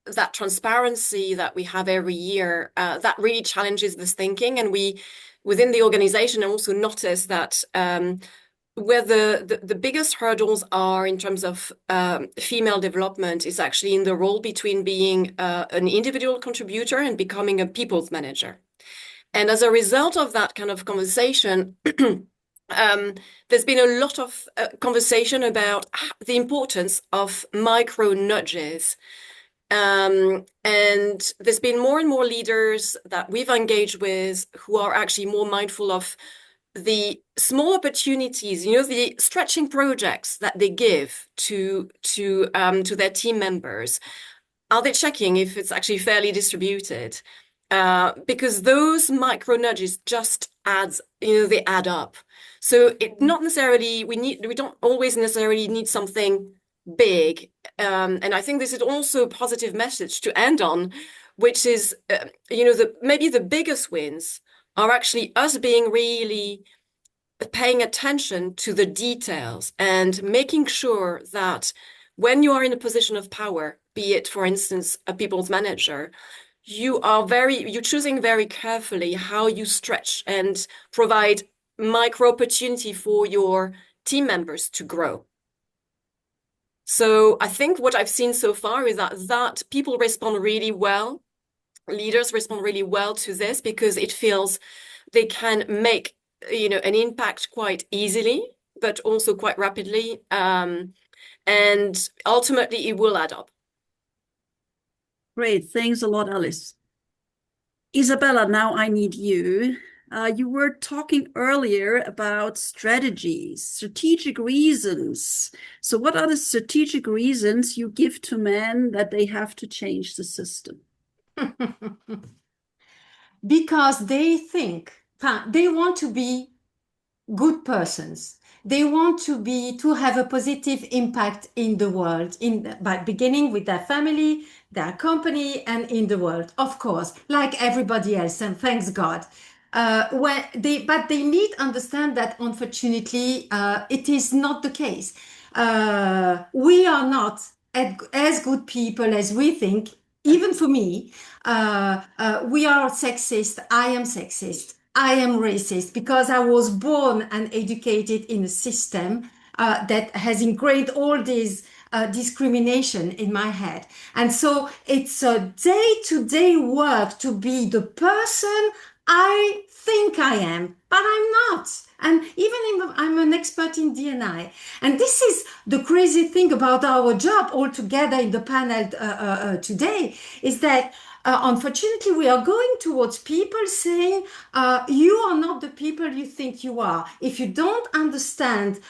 [SPEAKER 6] that transparency that we have every year, that really challenges this thinking. And we, within the organization, also notice that where the biggest hurdles are in terms of female development is actually in the role between being an individual contributor and becoming a people's manager. And as a result of that kind of conversation, there's been a lot of conversation about the importance of micro nudges. And there's been more and more leaders that we've engaged with who are actually more mindful of the small opportunities, the stretching projects that they give to their team members. Are they checking if it's actually fairly distributed? Because those micro nudges just they add up. So it not necessarily, we don't always necessarily need something big. And I think this is also a positive message to end on, which is, maybe the biggest wins are actually us being really paying attention to the details and making sure that when you are in a position of power, be it, for instance, a people's manager, you're choosing very carefully how you stretch and provide micro opportunity for your team members to grow. So I think what I've seen so far is that people respond really well. Leaders respond really well to this because it feels they can make, an impact quite easily, but also quite rapidly. And ultimately it will add up.
[SPEAKER 1] Great. Thanks a lot, Alice. Isabella, now I need you. You were talking earlier about strategies, strategic reasons. So what are the strategic reasons you give to men that they have to change the system?
[SPEAKER 5] Because they think they want to be good persons. they want to have a positive impact in the world, by beginning with their family, their company, and in the world, of course, like everybody else, and thanks God. But they need to understand that, unfortunately, it is not the case. We are not as good people as we think. Even for me, we are sexist. I am sexist. I am racist because I was born and educated in a system that has ingrained all this discrimination in my head. And so it's a day-to-day work to be the person I think I am, but I'm not. And even if I'm an expert in D&I. And this is the crazy thing about our job altogether in the panel today, is that unfortunately, we are going towards people saying, you are not the people you think you are. If you don't understand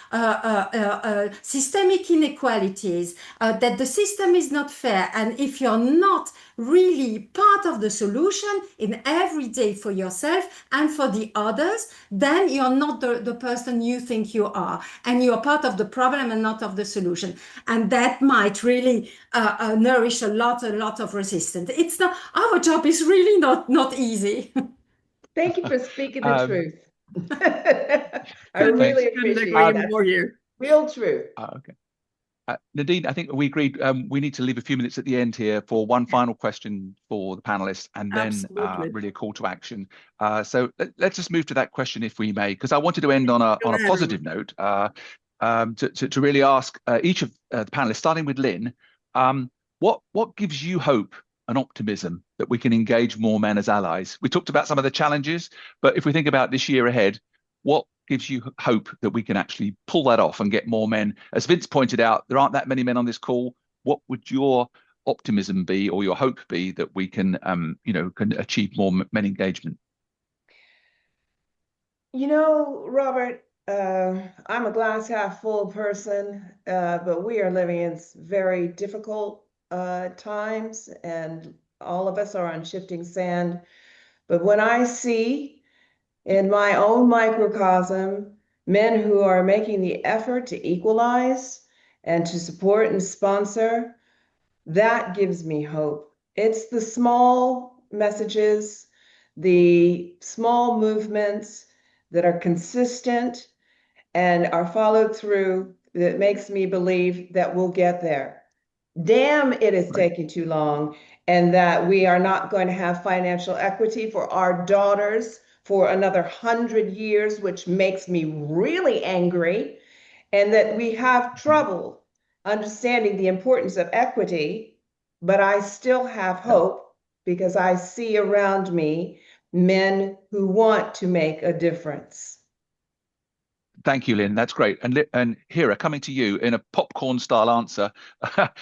[SPEAKER 5] systemic inequalities, that the system is not fair, and if you're not really part of the solution in every day for yourself and for the others, then you're not the person you think you are. And you're part of the problem and not of the solution. And that might really nourish a lot of resistance. It's not, our job is really not easy.
[SPEAKER 4] Thank you for speaking the truth. I
[SPEAKER 1] Couldn't
[SPEAKER 4] really
[SPEAKER 1] agree
[SPEAKER 4] appreciate that.
[SPEAKER 1] more here.
[SPEAKER 4] Real truth.
[SPEAKER 2] Okay. Nadine, I think we agreed we need to leave a few minutes at the end here for one final question for the panelists, and then really a call to action. So let's just move to that question, if we may, because I wanted to end on a positive note, to really ask each of the panelists, starting with Lynn, what gives you hope and optimism that we can engage more men as allies? We talked about some of the challenges, but if we think about this year ahead, what gives you hope that we can actually pull that off and get more men? As Vince pointed out, there aren't that many men on this call. What would your optimism be, or your hope be, that we can, can achieve more men engagement?
[SPEAKER 4] You know, Robert, I'm a glass half full person, but we are living in very difficult times, and all of us are on shifting sand. But when I see in my own microcosm men who are making the effort to equalize and to support and sponsor, that gives me hope. It's the small messages, the small movements that are consistent and are followed through that makes me believe that we'll get there. Damn, it is taking too long, and that we are not going to have financial equity for our daughters for another 100 years, which makes me really angry, and that we have trouble understanding the importance of equity, but I still have hope because I see around me men who want to make a difference.
[SPEAKER 2] Thank you, Lynn. That's great. And Hira, coming to you in a popcorn style answer,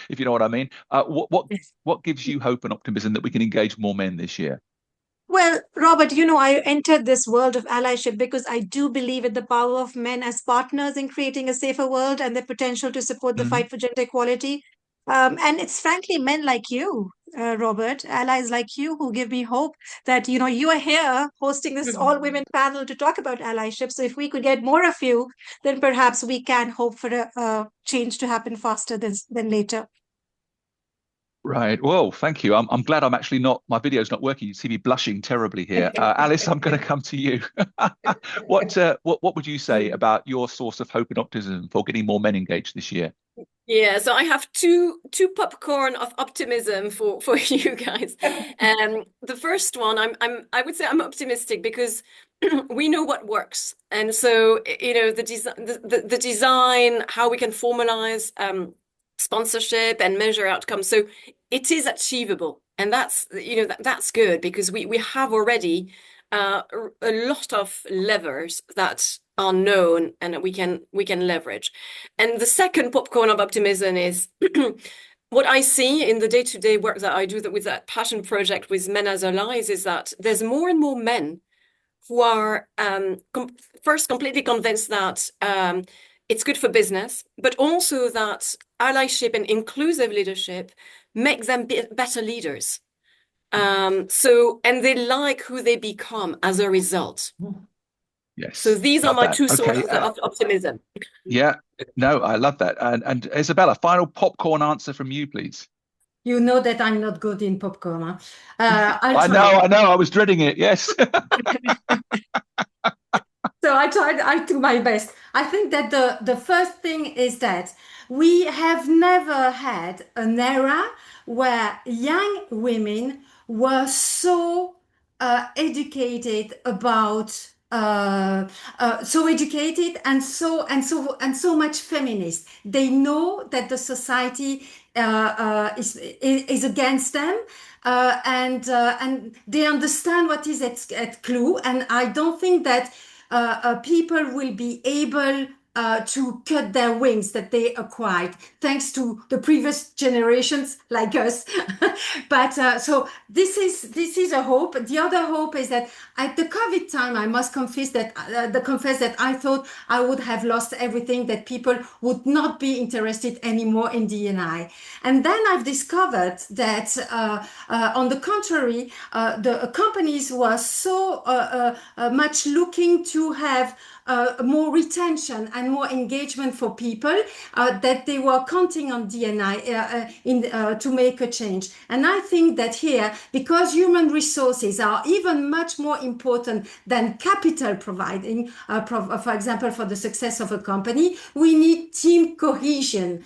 [SPEAKER 2] if you know what I mean, what gives you hope and optimism that we can engage more men this year?
[SPEAKER 3] Well, Robert, I entered this world of allyship because I do believe in the power of men as partners in creating a safer world and the potential to support the fight for gender equality. And it's frankly men like you, Robert, allies like you, who give me hope that, you are here hosting this all-women panel to talk about allyship. So if we could get more of you, then perhaps we can hope for a change to happen faster than later.
[SPEAKER 2] Right. Well, thank you. I'm glad I'm actually not, my video's not working. You see me blushing terribly here. Alice, I'm going to come to you. What would you say about your source of hope and optimism for getting more men engaged this year?
[SPEAKER 6] Yeah, so I have two popcorn of optimism for you guys. The first one, I would say I'm optimistic because we know what works, and so the design, how we can formalize sponsorship and measure outcomes. So it is achievable, and that's that's good because we have already a lot of levers that are known and we can leverage. And the second popcorn of optimism is what I see in the day-to-day work that I do with that passion project with Men as Allies is that there's more and more men who are first completely convinced that it's good for business, but also that allyship and inclusive leadership make them better leaders. And they like who they become as a result.
[SPEAKER 2] Yes.
[SPEAKER 6] So these are
[SPEAKER 2] Love
[SPEAKER 6] my
[SPEAKER 2] that.
[SPEAKER 6] two
[SPEAKER 2] Okay.
[SPEAKER 6] sources of optimism.
[SPEAKER 2] Yeah. No, I love that. And Isabella, final popcorn answer from you, please.
[SPEAKER 5] You know that I'm not good in popcorn. Huh? I'll
[SPEAKER 2] I
[SPEAKER 5] try.
[SPEAKER 2] know. I was dreading it. Yes.
[SPEAKER 5] So I do my best. I think that the first thing is that we have never had an era where young women were so educated about so educated and so much feminist. They know that the society is against them. And they understand what is at clue, and I don't think that people will be able to cut their wings that they acquired thanks to the previous generations like us. But so this is a hope. The other hope is that at the COVID time, I must confess that I thought I would have lost everything, that people would not be interested anymore in D&I. And then I've discovered that on the contrary, the companies were so much looking to have more retention and more engagement for people, that they were counting on D&I to make a change. And I think that here, because human resources are even much more important than capital providing, for example, for the success of a company, we need team cohesion.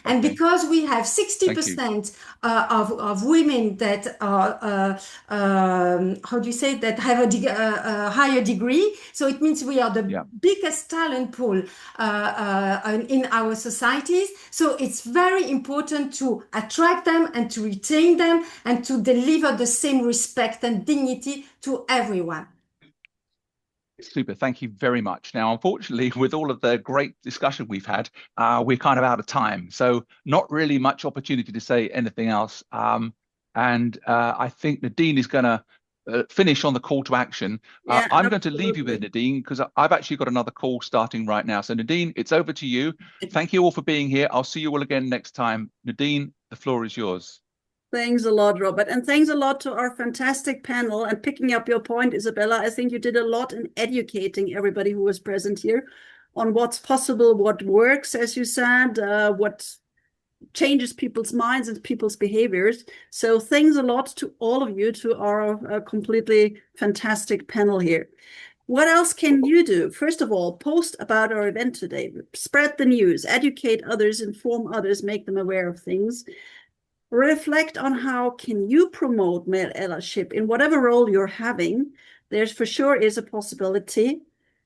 [SPEAKER 5] And because we have 60% of women that are how do you say, that have a higher degree, so it means we are the biggest talent pool in our societies. So it's very important to attract them and to retain them and to deliver the same respect and dignity to everyone.
[SPEAKER 2] Super. Thank you very much. Now, unfortunately, with all of the great discussion we've had, we're kind of out of time. So not really much opportunity to say anything else. I think Nadine is going to finish on the call to action.
[SPEAKER 1] Yeah,
[SPEAKER 2] I'm going to leave you with Nadine because I've actually got another call starting right now. So Nadine, it's over to you. Thank you all for being here. I'll see you all again next time. Nadine, the floor is yours.
[SPEAKER 1] Thanks a lot, Robert. And thanks a lot to our fantastic panel. And picking up your point, Isabella, I think you did a lot in educating everybody who was present here on what's possible, what works, as you said, what changes people's minds and people's behaviors. So thanks a lot to all of you, to our completely fantastic panel here. What else can you do? First of all, post about our event today, spread the news, educate others, inform others, make them aware of things. Reflect on how can you promote male allyship in whatever role you're having. There's for sure is a possibility.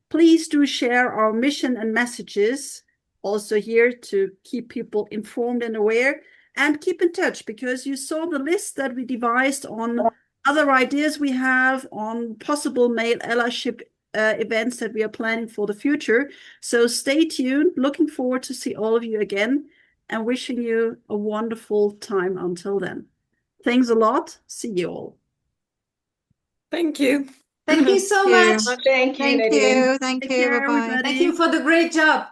[SPEAKER 1] Please do share our mission and messages, also here to keep people informed and aware, and keep in touch, because you saw the list that we devised on other ideas we have on possible male allyship events that we are planning for the future. So stay tuned. Looking forward to see all of you again, and wishing you a wonderful time until then. Thanks a lot. See you all.
[SPEAKER 6] Thank you.
[SPEAKER 5] Thank you so much.
[SPEAKER 4] Thank you,
[SPEAKER 3] Thank
[SPEAKER 4] Nadine.
[SPEAKER 3] you. Thank
[SPEAKER 1] Take
[SPEAKER 3] you.
[SPEAKER 1] care,
[SPEAKER 3] Bye-bye.
[SPEAKER 1] everybody.
[SPEAKER 5] Thank you for the great job.